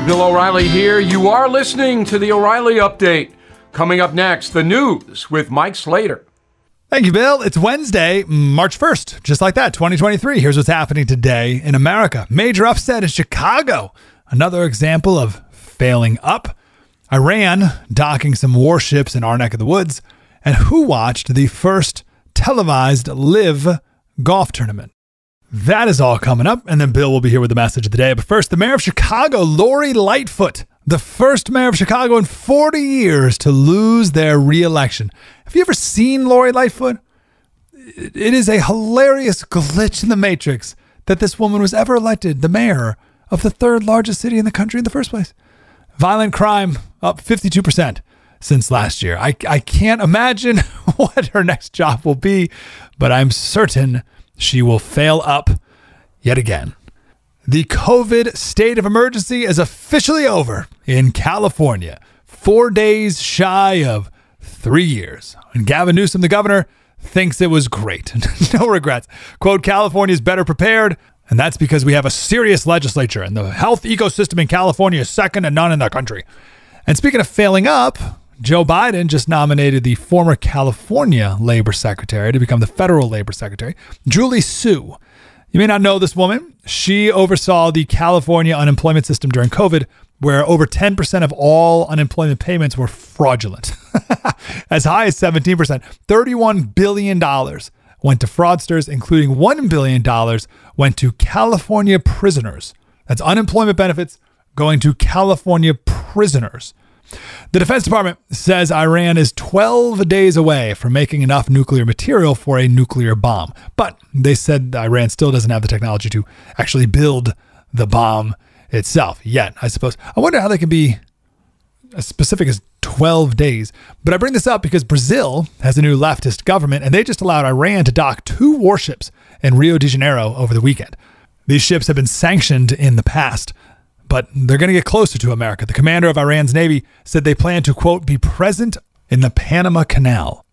Bill O'Reilly here. You are listening to the O'Reilly Update. Coming up next, the news with Mike Slater. Thank you, Bill. It's Wednesday, March 1st. Just like that, 2023. Here's what's happening today in America. Major upset in Chicago. Another example of failing up. Iran docking some warships in our neck of the woods. And who watched the first televised live golf tournament? That is all coming up, and then Bill will be here with the message of the day. But first, the mayor of Chicago, Lori Lightfoot, the first mayor of Chicago in 40 years to lose their re-election. Have you ever seen Lori Lightfoot? It is a hilarious glitch in the matrix that this woman was ever elected the mayor of the third largest city in the country in the first place. Violent crime up 52% since last year. I can't imagine what her next job will be, but I'm certain she will fail up yet again. The COVID state of emergency is officially over in California, 4 days shy of 3 years. And Gavin Newsom, the governor, thinks it was great. No regrets. Quote, California is better prepared, and that's because we have a serious legislature, and the health ecosystem in California is second to none in the country. And speaking of failing up, Joe Biden just nominated the former California labor secretary to become the federal labor secretary, Julie Su. You may not know this woman. She oversaw the California unemployment system during COVID, where over 10% of all unemployment payments were fraudulent. As high as 17%. $31 billion went to fraudsters, including $1 billion went to California prisoners. That's unemployment benefits going to California prisoners. The Defense Department says Iran is 12 days away from making enough nuclear material for a nuclear bomb. But they said Iran still doesn't have the technology to actually build the bomb itself yet, I suppose. I wonder how they can be as specific as 12 days. But I bring this up because Brazil has a new leftist government, and they just allowed Iran to dock 2 warships in Rio de Janeiro over the weekend. These ships have been sanctioned in the past, but they're going to get closer to America. The commander of Iran's Navy said they plan to, quote, be present in the Panama Canal.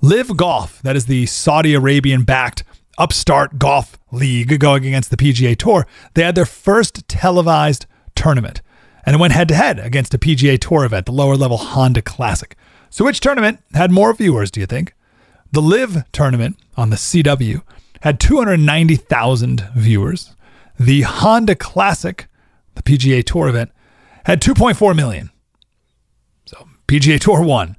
Live Golf, that is the Saudi Arabian-backed upstart golf league going against the PGA Tour, they had their first televised tournament. And it went head-to-head against a PGA Tour event, the lower-level Honda Classic. So which tournament had more viewers, do you think? The Live tournament on the CW had 290,000 viewers. The Honda Classic, the PGA Tour event, had 2.4 million. So PGA Tour won.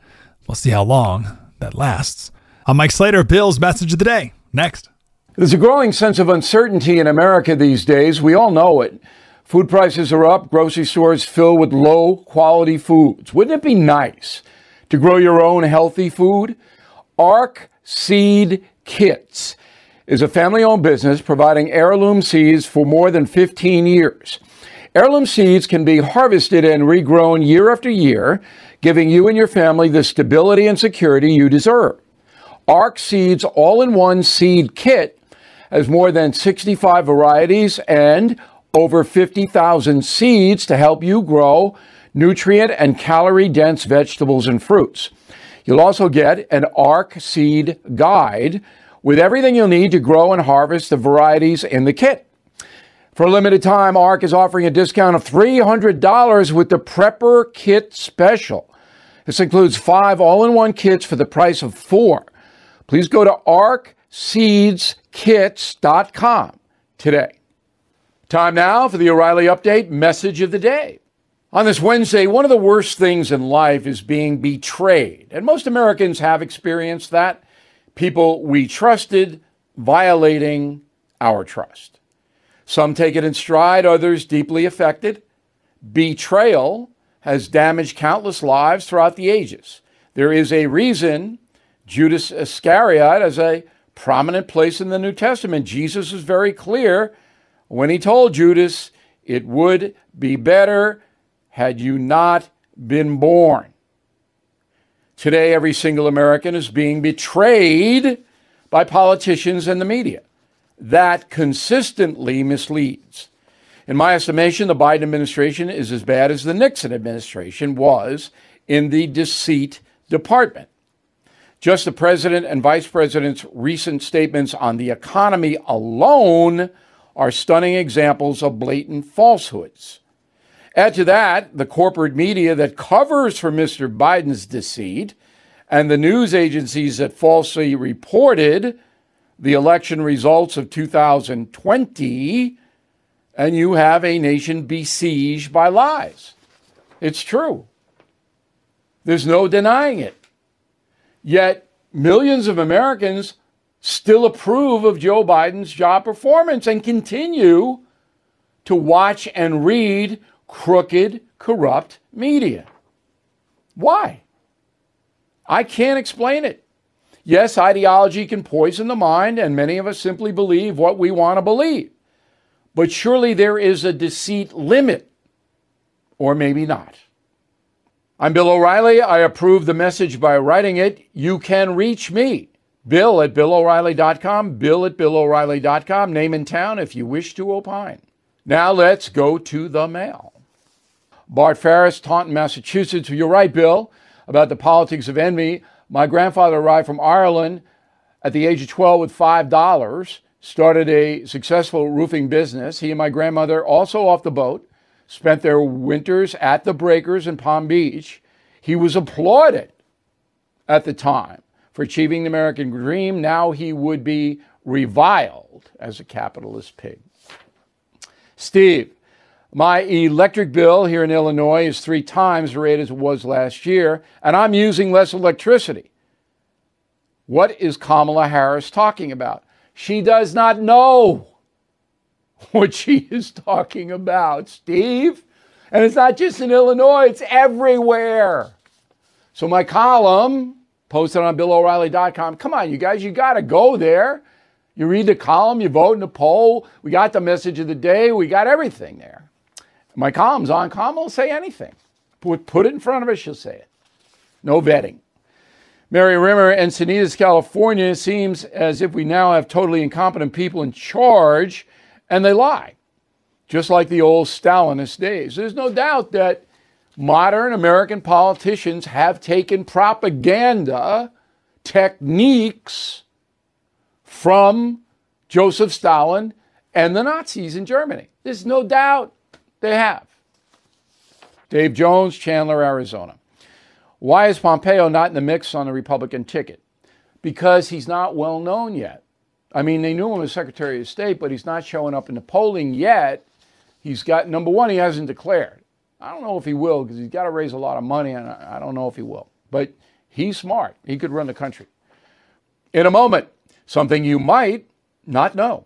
We'll see how long that lasts. I'm Mike Slater, Bill's message of the day. Next. There's a growing sense of uncertainty in America these days. We all know it. Food prices are up, grocery stores filled with low-quality foods. Wouldn't it be nice to grow your own healthy food? Ark Seed Kits is a family-owned business providing heirloom seeds for more than 15 years. Heirloom seeds can be harvested and regrown year after year, giving you and your family the stability and security you deserve. Ark Seeds All-in-One Seed Kit has more than 65 varieties and over 50,000 seeds to help you grow nutrient and calorie-dense vegetables and fruits. You'll also get an Ark Seed Guide with everything you'll need to grow and harvest the varieties in the kit. For a limited time, Ark is offering a discount of $300 with the Prepper Kit Special. This includes 5 all-in-one kits for the price of 4. Please go to arkseedskits.com today. Time now for the O'Reilly Update message of the day. On this Wednesday, one of the worst things in life is being betrayed. And most Americans have experienced that. People we trusted violating our trust. Some take it in stride, others deeply affected. Betrayal has damaged countless lives throughout the ages. There is a reason Judas Iscariot has a prominent place in the New Testament. Jesus is very clear when he told Judas, it would be better had you not been born. Today, every single American is being betrayed by politicians and the media. That consistently misleads. In my estimation, the Biden administration is as bad as the Nixon administration was in the deceit department. Just the president and vice president's recent statements on the economy alone are stunning examples of blatant falsehoods. Add to that the corporate media that covers for Mr. Biden's deceit and the news agencies that falsely reported the election results of 2020, and you have a nation besieged by lies. It's true. There's no denying it. Yet millions of Americans still approve of Joe Biden's job performance and continue to watch and read crooked, corrupt media. Why? I can't explain it. Yes, ideology can poison the mind, and many of us simply believe what we want to believe. But surely there is a deceit limit, or maybe not. I'm Bill O'Reilly. I approve the message by writing it. You can reach me, Bill at BillO'Reilly.com, Bill at BillO'Reilly.com, name and town if you wish to opine. Now let's go to the mail. Bart Ferris, Taunton, Massachusetts. You're right, Bill, about the politics of envy. My grandfather arrived from Ireland at the age of 12 with $5, started a successful roofing business. He and my grandmother, also off the boat, spent their winters at the breakers in Palm Beach. He was applauded at the time for achieving the American dream. Now he would be reviled as a capitalist pig. Steve, my electric bill here in Illinois is 3 times the rate as it was last year, and I'm using less electricity. What is Kamala Harris talking about? She does not know what she is talking about, Steve. And it's not just in Illinois, it's everywhere. So my column, posted on BillO'Reilly.com, come on, you guys, you got to go there. You read the column, you vote in the poll. We got the message of the day. We got everything there. My column's on. Kamala will say anything. Put it in front of her, she'll say it. No vetting. Mary Rimmer, Encinitas, California. Seems as if we now have totally incompetent people in charge, and they lie, just like the old Stalinist days. There's no doubt that modern American politicians have taken propaganda techniques from Joseph Stalin and the Nazis in Germany. There's no doubt they have. Dave Jones, Chandler, Arizona. Why is Pompeo not in the mix on the Republican ticket? Because he's not well known yet. I mean, they knew him as Secretary of State, but he's not showing up in the polling yet. He's got, number one, he hasn't declared. I don't know if he will, because he's got to raise a lot of money, and I don't know if he will. But he's smart. He could run the country. In a moment, something you might not know.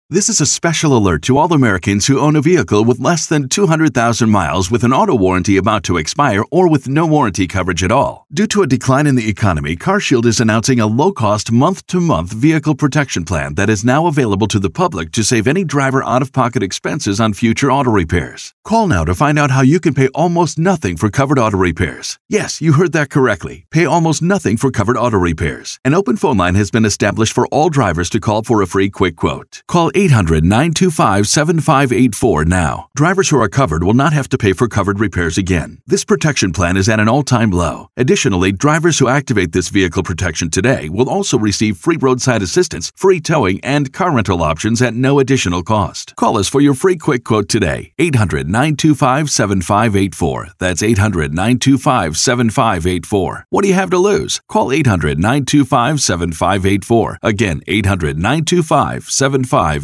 This is a special alert to all Americans who own a vehicle with less than 200,000 miles with an auto warranty about to expire or with no warranty coverage at all. Due to a decline in the economy, CarShield is announcing a low-cost month-to-month vehicle protection plan that is now available to the public to save any driver out-of-pocket expenses on future auto repairs. Call now to find out how you can pay almost nothing for covered auto repairs. Yes, you heard that correctly. Pay almost nothing for covered auto repairs. An open phone line has been established for all drivers to call for a free quick quote. Call 800-925-7584 now. Drivers who are covered will not have to pay for covered repairs again. This protection plan is at an all-time low. Additionally, drivers who activate this vehicle protection today will also receive free roadside assistance, free towing, and car rental options at no additional cost. Call us for your free quick quote today. 800-925-7584. That's 800-925-7584. What do you have to lose? Call 800-925-7584. Again, 800-925-7584.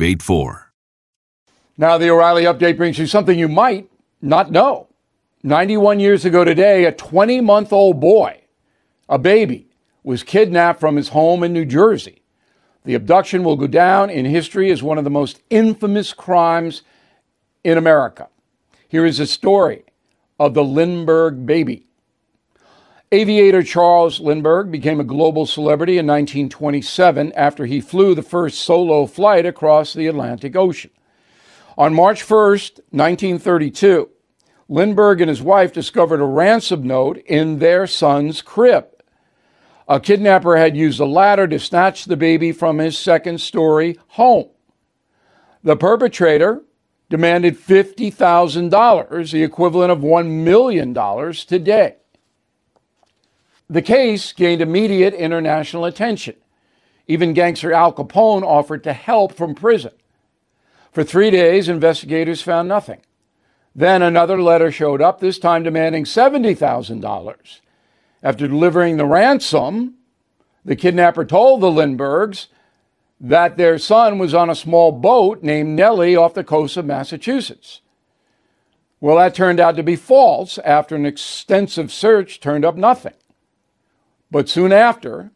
Now, the O'Reilly Update brings you something you might not know. 91 years ago today, a 20-month-old boy, a baby, was kidnapped from his home in New Jersey. The abduction will go down in history as one of the most infamous crimes in America. Here is a story of the Lindbergh baby. Aviator Charles Lindbergh became a global celebrity in 1927 after he flew the first solo flight across the Atlantic Ocean. On March 1st, 1932, Lindbergh and his wife discovered a ransom note in their son's crib. A kidnapper had used a ladder to snatch the baby from his second-story home. The perpetrator demanded $50,000, the equivalent of $1 million today. The case gained immediate international attention. Even gangster Al Capone offered to help from prison. For 3 days, investigators found nothing. Then another letter showed up, this time demanding $70,000. After delivering the ransom, the kidnapper told the Lindberghs that their son was on a small boat named Nellie off the coast of Massachusetts. Well, that turned out to be false. After an extensive search, turned up nothing. But soon after,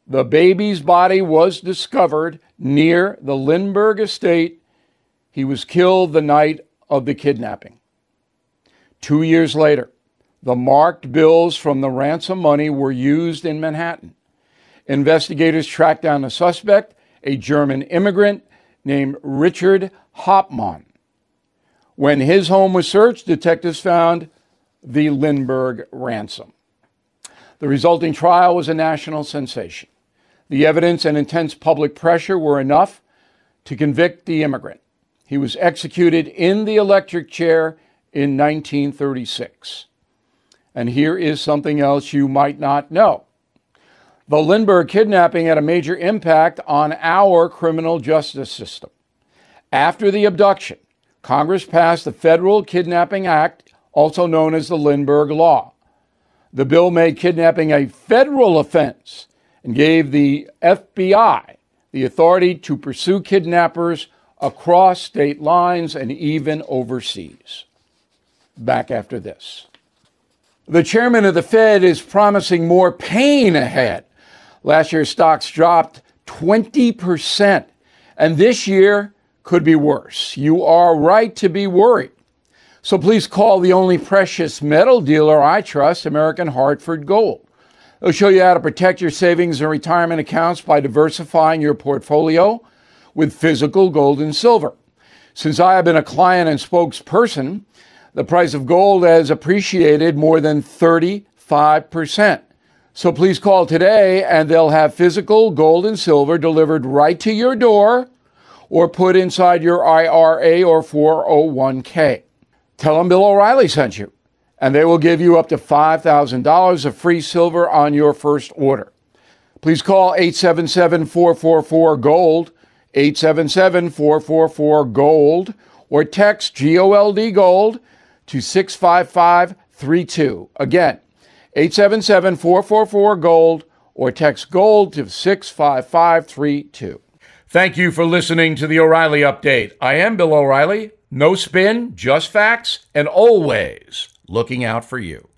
the baby's body was discovered near the Lindbergh estate. He was killed the night of the kidnapping. 2 years later, the marked bills from the ransom money were used in Manhattan. Investigators tracked down a suspect, a German immigrant named Richard Hauptmann. When his home was searched, detectives found the Lindbergh ransom. The resulting trial was a national sensation. The evidence and intense public pressure were enough to convict the immigrant. He was executed in the electric chair in 1936. And here is something else you might not know. The Lindbergh kidnapping had a major impact on our criminal justice system. After the abduction, Congress passed the Federal Kidnapping Act, also known as the Lindbergh Law. The bill made kidnapping a federal offense and gave the FBI the authority to pursue kidnappers across state lines and even overseas. Back after this. The chairman of the Fed is promising more pain ahead. Last year, stocks dropped 20%, and this year could be worse. You are right to be worried. So please call the only precious metal dealer I trust, American Hartford Gold. They'll show you how to protect your savings and retirement accounts by diversifying your portfolio with physical gold and silver. Since I have been a client and spokesperson, the price of gold has appreciated more than 35%. So please call today and they'll have physical gold and silver delivered right to your door or put inside your IRA or 401k. Tell them Bill O'Reilly sent you, and they will give you up to $5,000 of free silver on your first order. Please call 877-444-GOLD, 877-444-GOLD, or text GOLD GOLD to 65532. Again, 877-444-GOLD, or text GOLD to 65532. Thank you for listening to the O'Reilly Update. I am Bill O'Reilly. No spin, just facts, and always looking out for you.